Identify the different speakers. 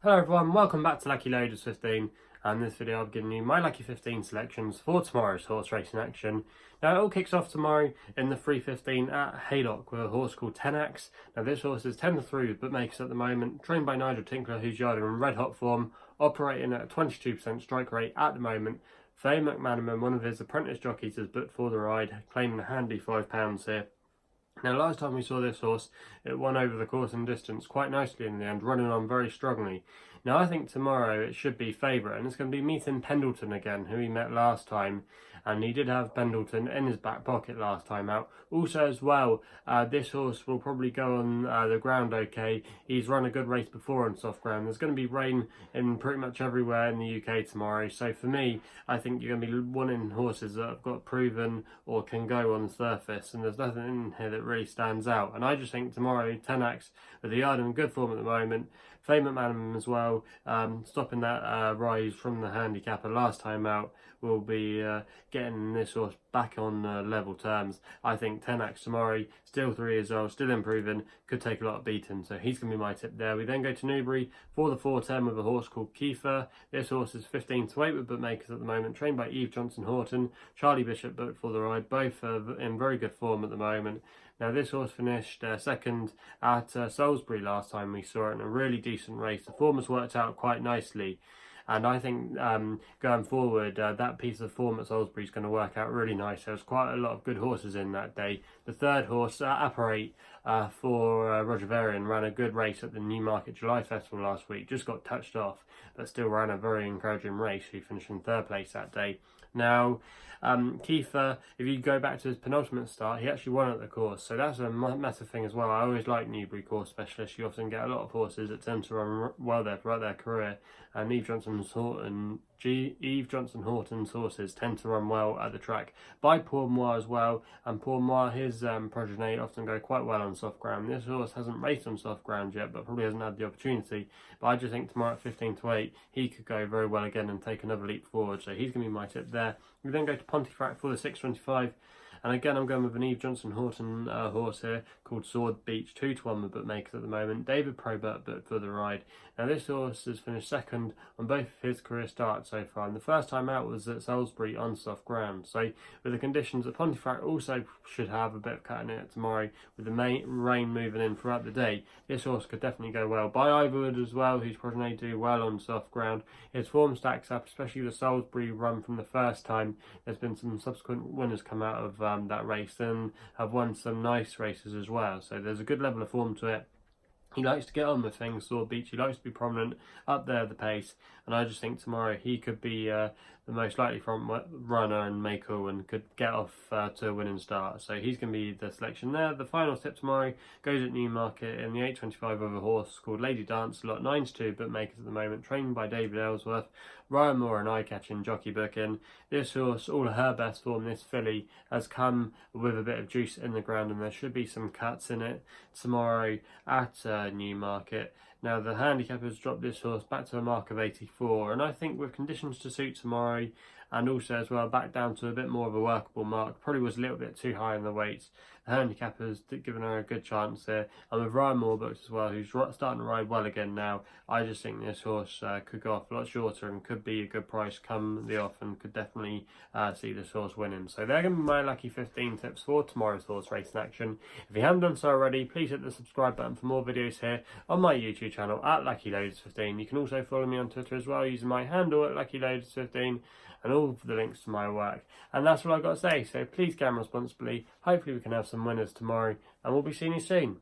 Speaker 1: Hello everyone, welcome back to Lucky15, and in this video I'll be giving you my Lucky 15 selections for tomorrow's horse racing action. Now it all kicks off tomorrow in the 3:15 at Haydock with a horse called Tenax. Now this horse is 10-3 with bookmakers at the moment, trained by Nigel Tinkler, who's yarding in red hot form, operating at a 22% strike rate at the moment. Faye McManaman, one of his apprentice jockeys, is booked for the ride, claiming a handy £5 here. Now last time we saw this horse, it won over the course and distance quite nicely in the end, running on very strongly. Now I think tomorrow it should be favourite, and it's going to be meeting Pendleton again, who he met last time, and he did have Pendleton in his back pocket last time out. Also as well, this horse will probably go on the ground okay. He's run a good race before on soft ground. There's going to be rain in pretty much everywhere in the UK tomorrow, so for me, I think you're going to be wanting horses that have got proven or can go on the surface, and there's nothing in here that really stands out. And I just think tomorrow, Tenax, with the yard in good form at the moment, Faye McManaman as well, stopping that rise from the handicapper last time out, will be getting this horse back on level terms. I think Tenax tomorrow, still 3 years old, still improving, could take a lot of beating, so he's going to be my tip there. We then go to Newbury for the 4:10 with a horse called Kiefer. This horse is 15-8 with bookmakers at the moment, trained by Eve Johnson Horton. Charlie Bishop booked for the ride, both in very good form at the moment. Now this horse finished second at Salisbury last time we saw it in a really decent race. The form has worked out quite nicely, and I think going forward that piece of form at Salisbury is going to work out really nice. There was quite a lot of good horses in that day. The third horse, Apparate, for Roger Varian, ran a good race at the Newmarket July Festival last week. Just got touched off, but still ran a very encouraging race. He finished in third place that day. Now, Kiefer, if you go back to his penultimate start, he actually won at the course, so that's a massive thing as well. I always like Newbury course specialists. You often get a lot of horses that tend to run well there throughout their career, and Eve Johnson Horton's horses tend to run well at the track. By Pourmois as well, and Pourmois, his progeny, often go quite well on soft ground. This horse hasn't raced on soft ground yet, but probably hasn't had the opportunity. But I just think tomorrow at 15-8, he could go very well again and take another leap forward, so he's going to be my tip there. We then go to Pontefract for the 6:25. And again, I'm going with an Eve Johnson Horton horse here called Sword Beach, 2-1 with bookmakers at the moment. David Probert booked for the ride. Now this horse has finished second on both of his career starts so far, and the first time out was at Salisbury on soft ground. So with the conditions at Pontefract also should have a bit of cutting it tomorrow, with the rain moving in throughout the day. This horse could definitely go well. By Ivorwood as well, whose progeny do well on soft ground. His form stacks up, especially the Salisbury run from the first time. There's been some subsequent winners come out of that race and have won some nice races as well, so there's a good level of form to it. He likes to get on with things, Sword Beach. He likes to be prominent up there at the pace, and I just think tomorrow he could be the most likely front runner and maker and could get off to a winning start. So he's going to be the selection there. The final tip tomorrow goes at Newmarket in the 8:25 of a horse called Lady Dancelot, 9-2 bookmakers at the moment, trained by David Ellsworth. Ryan Moore, an eye-catching jockey booking. This horse, all of her best form, this filly, has come with a bit of juice in the ground, and there should be some cuts in it tomorrow at Newmarket. Now the handicappers dropped this horse back to a mark of 84, and I think with conditions to suit tomorrow, and also as well back down to a bit more of a workable mark, probably was a little bit too high in the weights. The handicappers giving her a good chance here, and with Ryan Moore booked as well, who's starting to ride well again now, I just think this horse could go off a lot shorter and could be a good price come the off, and could definitely see this horse winning. So they're going to be my Lucky 15 tips for tomorrow's horse racing action. If you haven't done so already, please hit the subscribe button for more videos here on my YouTube channel at Lucky15. You can also follow me on Twitter as well using my handle at Lucky15, and all of the links to my work. And that's all I've got to say, so please gamble responsibly. Hopefully we can have some winners tomorrow, and we'll be seeing you soon.